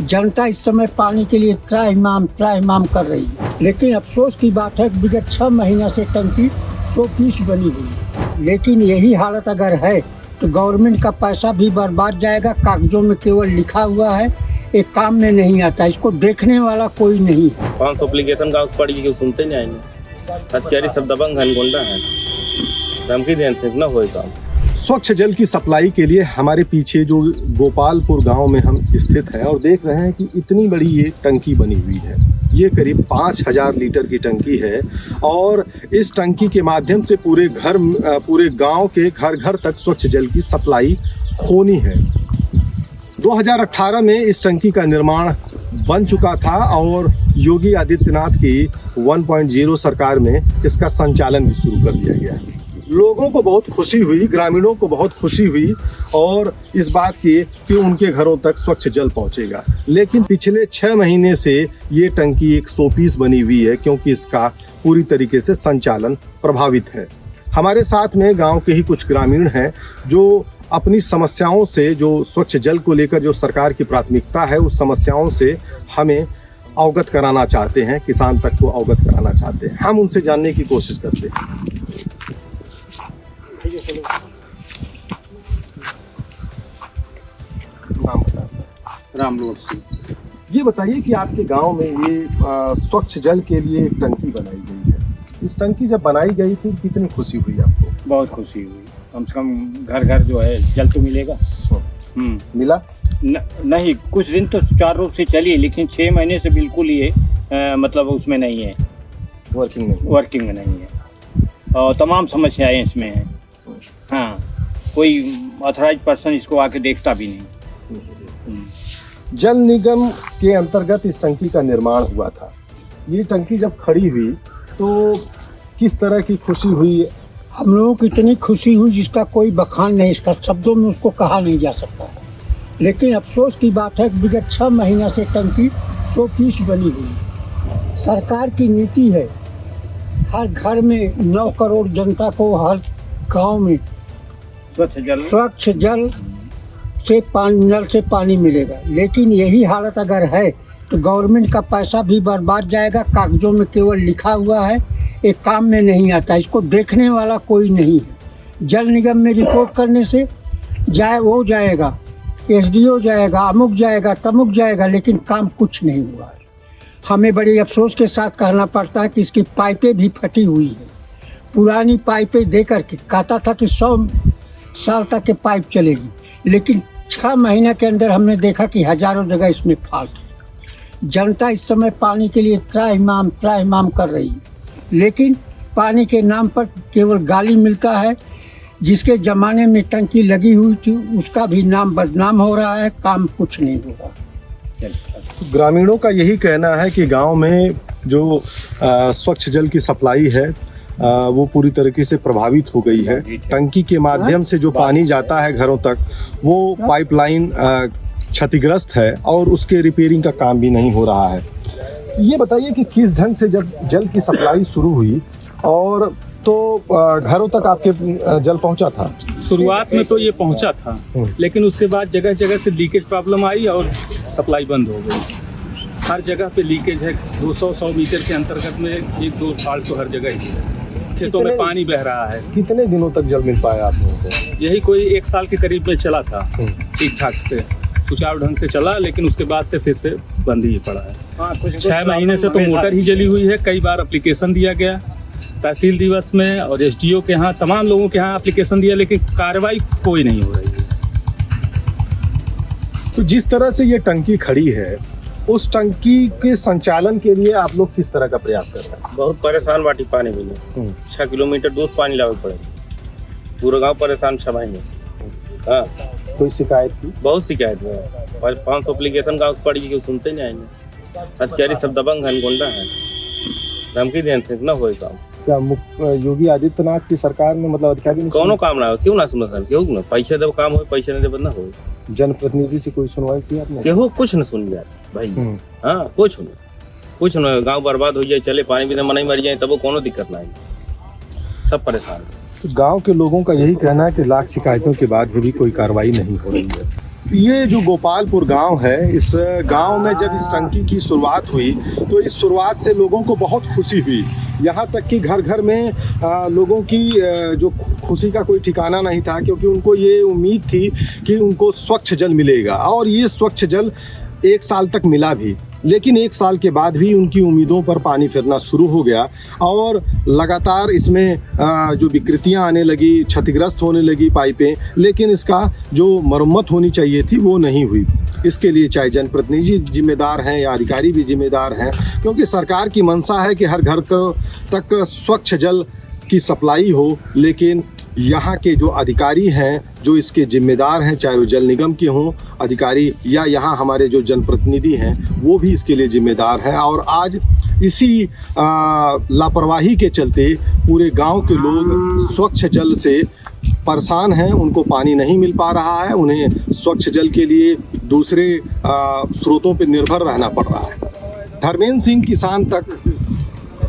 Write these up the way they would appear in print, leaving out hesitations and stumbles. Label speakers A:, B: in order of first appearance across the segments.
A: जनता इस समय पानी के लिए त्राहिमाम कर रही है, लेकिन अफसोस की बात है विगत 6 महीना से टंकी 100 पीस बनी हुई है। लेकिन यही हालत अगर है तो गवर्नमेंट का पैसा भी बर्बाद जाएगा। कागजों में केवल लिखा हुआ है, एक काम में नहीं आता। इसको देखने वाला कोई नहीं है।
B: 500 एप्लीकेशन कागज पड़ी क्यों सुनते नहीं आएंगे। अधिकारी सब दबंग है, गुंडा है, धमकी देने से ना होए काम।
C: स्वच्छ जल की सप्लाई के लिए हमारे पीछे जो गोपालपुर गांव में हम स्थित हैं और देख रहे हैं कि इतनी बड़ी ये टंकी बनी हुई है। ये करीब 5000 लीटर की टंकी है और इस टंकी के माध्यम से पूरे गांव के घर घर तक स्वच्छ जल की सप्लाई होनी है। 2018 में इस टंकी का निर्माण बन चुका था और योगी आदित्यनाथ की 1.0 सरकार में इसका संचालन भी शुरू कर दिया गया है। लोगों को बहुत खुशी हुई, ग्रामीणों को बहुत खुशी हुई और इस बात की कि उनके घरों तक स्वच्छ जल पहुंचेगा। लेकिन पिछले 6 महीने से ये टंकी 100 पीस बनी हुई है क्योंकि इसका पूरी तरीके से संचालन प्रभावित है। हमारे साथ में गांव के ही कुछ ग्रामीण हैं जो अपनी समस्याओं से, जो स्वच्छ जल को लेकर जो सरकार की प्राथमिकता है, उस समस्याओं से हमें अवगत कराना चाहते हैं, किसान तक को अवगत कराना चाहते हैं। हम उनसे जानने की कोशिश करते हैं।
D: रामलोट सिंह।
C: ये बताइए कि आपके गांव में ये स्वच्छ जल के लिए एक टंकी बनाई गई है। इस टंकी जब बनाई गई थी कितनी खुशी हुई आपको?
D: बहुत खुशी हुई। कम से कम घर घर जो है जल तो मिलेगा।
C: मिला?
D: नहीं, कुछ दिन तो सुचारू रूप से चली, लेकिन 6 महीने से बिल्कुल ये मतलब उसमें नहीं है, वर्किंग में नहीं है और तमाम समस्याएं इसमें हैं। हाँ, कोई ऑथराइज पर्सन इसको आके देखता भी नहीं।
C: जल निगम के अंतर्गत इस टंकी का निर्माण हुआ था। ये टंकी जब खड़ी हुई तो किस तरह की खुशी हुई?
A: हम लोगों को इतनी खुशी हुई जिसका कोई बखान नहीं, इसका शब्दों में उसको कहा नहीं जा सकता। लेकिन अफसोस की बात है विगत 6 महीना से टंकी 100 पीस बनी हुई। सरकार की नीति है हर घर में 9 करोड़ जनता को हर गांव में स्वच्छ जल से नल से पानी मिलेगा। लेकिन यही हालत अगर है तो गवर्नमेंट का पैसा भी बर्बाद जाएगा। कागजों में केवल लिखा हुआ है, एक काम में नहीं आता। इसको देखने वाला कोई नहीं है। जल निगम में रिपोर्ट करने से वो जाएगा, SDO जाएगा, अमुक जाएगा, तमुक जाएगा, लेकिन काम कुछ नहीं हुआ है। हमें बड़ी अफसोस के साथ कहना पड़ता है कि इसकी पाइपें भी फटी हुई है। पुरानी पाइपें दे करके कहता था कि 100 साल तक के पाइप चलेगी, लेकिन 6 महीने के अंदर हमने देखा कि हजारों जगह इसमें फॉल्ट है। जनता इस समय पानी के लिए त्राहिमाम कर रही है, लेकिन पानी के नाम पर केवल गाली मिलता है। जिसके ज़माने में टंकी लगी हुई थी उसका भी नाम बदनाम हो रहा है, काम कुछ नहीं हो रहा।
C: ग्रामीणों का यही कहना है कि गांव में जो स्वच्छ जल की सप्लाई है वो पूरी तरीके से प्रभावित हो गई है। टंकी के माध्यम से जो पानी जाता है घरों तक वो पाइपलाइन क्षतिग्रस्त है और उसके रिपेयरिंग का काम भी नहीं हो रहा है। ये बताइए कि किस ढंग से जब जल की सप्लाई शुरू हुई और तो घरों तक आपके जल पहुंचा था?
E: शुरुआत में तो ये पहुंचा था, लेकिन उसके बाद जगह जगह से लीकेज प्रॉब्लम आई और सप्लाई बंद हो गई। हर जगह पे लीकेज है। 200 मीटर के अंतर्गत में 1-2 फाल्ट तो हर जगह ही है। खेतों में पानी बह रहा है।
C: कितने दिनों तक जल मिल पाया आप लोगों को?
E: यही कोई 1 साल के करीब में चला था, ठीक ठाक से सुचारू ढंग से चला, लेकिन उसके बाद से फिर से बंद ही पड़ा है। 6 महीने से तो मोटर ही जली हुई है। कई बार एप्लीकेशन दिया गया तहसील दिवस में और SDO के यहाँ, तमाम लोगों के यहाँ एप्लीकेशन दिया, लेकिन कार्रवाई कोई नहीं हो रही है।
C: तो जिस तरह से ये टंकी खड़ी है उस टंकी के संचालन के लिए आप लोग किस तरह का प्रयास कर रहे हैं?
B: बहुत परेशान बाटी पानी मिले। 6 किलोमीटर दूर पानी लावे पड़ेगा। पूरा गांव परेशान 6 महीने। हाँ,
C: कोई शिकायत थी?
B: बहुत शिकायत है। 500 एप्लीकेशन कागज पड़ी क्यों सुनते नहीं आएंगे। अधिकारी सब दबंग है, गुंडा है, धमकी देने से ना होए काम।
C: क्या योगी आदित्यनाथ की सरकार में मतलब अधिकारी
B: कौनो काम ना हो? क्यों ना सुनो सर? क्यों ना? पैसे दे काम हो, पैसे नहीं दे ना हो।
C: जनप्रतिनिधि से कोई सुनवाई की आपने?
B: केहू कुछ न सुन लिया भाई। हाँ, कुछ न। गांव बर्बाद हो जाए, चले पानी भी मना ही मर जाए, तब कोनो दिक्कत ना है। सब परेशान है।
C: तो गांव के लोगों का यही कहना है कि लाख शिकायतों के बाद भी कोई कार्रवाई नहीं हो रही है। ये जो गोपालपुर गांव है, इस गांव में जब इस टंकी की शुरुआत हुई तो इस शुरुआत से लोगों को बहुत खुशी हुई। यहाँ तक कि घर घर में लोगों की जो खुशी का कोई ठिकाना नहीं था, क्योंकि उनको ये उम्मीद थी कि उनको स्वच्छ जल मिलेगा, और ये स्वच्छ जल 1 साल तक मिला भी। लेकिन 1 साल के बाद भी उनकी उम्मीदों पर पानी फिरना शुरू हो गया और लगातार इसमें जो विकृतियां आने लगी, क्षतिग्रस्त होने लगी पाइपें, लेकिन इसका जो मरम्मत होनी चाहिए थी वो नहीं हुई। इसके लिए चाहे जनप्रतिनिधि जिम्मेदार हैं या अधिकारी भी जिम्मेदार हैं, क्योंकि सरकार की मंशा है कि हर घर तक स्वच्छ जल की सप्लाई हो, लेकिन यहाँ के जो अधिकारी हैं, जो इसके जिम्मेदार हैं, चाहे वो जल निगम के हों अधिकारी या यहाँ हमारे जो जनप्रतिनिधि हैं, वो भी इसके लिए जिम्मेदार हैं। और आज इसी लापरवाही के चलते पूरे गांव के लोग स्वच्छ जल से परेशान हैं, उनको पानी नहीं मिल पा रहा है, उन्हें स्वच्छ जल के लिए दूसरे स्रोतों पर निर्भर रहना पड़ रहा है। धर्मेंद्र सिंह, किसान तक,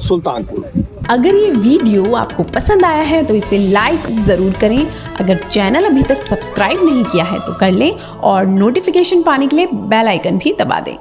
C: सुल्तानपुर।
F: अगर ये वीडियो आपको पसंद आया है तो इसे लाइक ज़रूर करें। अगर चैनल अभी तक सब्सक्राइब नहीं किया है तो कर लें और नोटिफिकेशन पाने के लिए बेल आइकन भी दबा दें।